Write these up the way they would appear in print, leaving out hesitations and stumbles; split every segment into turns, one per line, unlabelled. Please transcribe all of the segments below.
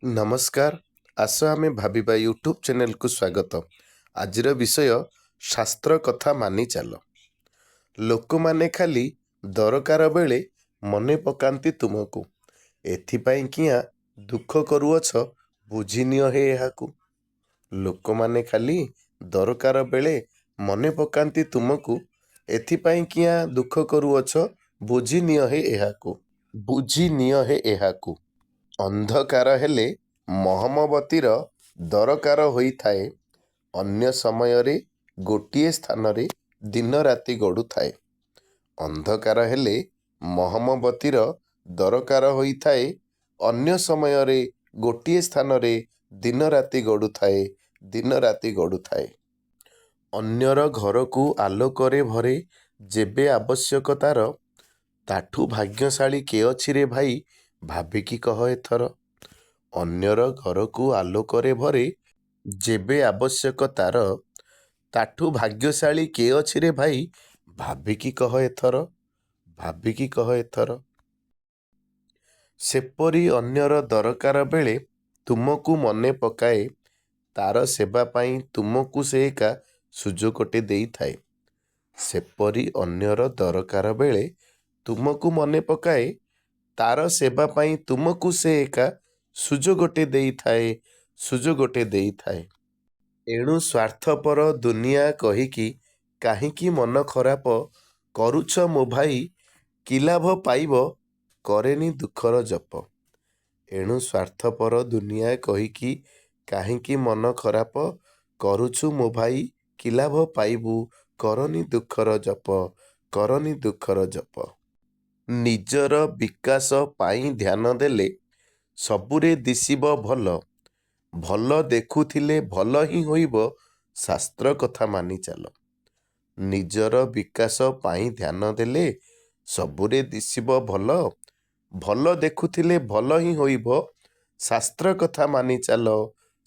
नमस्कार। आस आमे भाविबा YouTube channel को स्वागत। आजिर विषय शास्त्र कथा मानि चाल। लोक माने खाली दरकार बेले मने पकांती तुमको, एथिपाई किया दुख करुअछ बुझिनिय हे एहाकू। लोक माने खाली दरकार बेले मने पकांती तुमको, एथिपाई किया दुख करुअछ बुझिनिय हे एहाकू। बुझिनिय हे एहाकू। अंधकार हेले महमबतीर दरकार होइथाए, अन्य समयरे गोटिए स्थानरे दिन राति गड़ुथाए। अंधकार हेले महमबतीर दरकार होइथाए, अन्य समयरे गोटिए स्थानरे दिन राति गड़ुथाए, दिन राति गड़ुथाए। अन्यर घरकू आलोकरे भरे जेबे आवश्यक तार, ताठू भाग्यशाली के अछि रे भाई भाबिकी कह एथर। अन्यर घरकू आलोकरे भरे जेबे आवश्यक तार, ताठू भाग्यशाली के अछि रे भाई भाबिकी कह एथर, भाबिकी कह एथर। सेपरी अन्यर दरकार बेले तुमको मने पकाए, तार सेवा पाई तुमको से एका सुजोगटे देइथाए। सेपरी अन्यर दरकार बेले तुमको मने पकाए, तार सेवा पाई तुमको से एका सुजोगटे देइथाए, सुजोगटे देइथाए। एणु स्वार्थपर दुनिया कहिकी काहिंकी मन खराप करुछ मो भाई, कि लाभ पाइब करेनी दुखर जप। एणु स्वार्थपर दुनिया कहिकी काहिंकी मन खराप करुछु मो भाई, कि लाभ पाइबु करनी दुखर जप, करनी दुखर जप। निजर विकास पाई ध्यान देले सबुरे दिशिब भल, भल देखुथिले भल ही होइब शास्त्र कथा मानि चाल। निजर विकास पाई ध्यान देले सबुरे दिशिब भल, भल देखुथिले भल ही होइब शास्त्र कथा मानि चाल,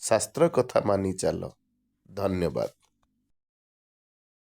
शास्त्र कथा मानि चाल। धन्यवाद।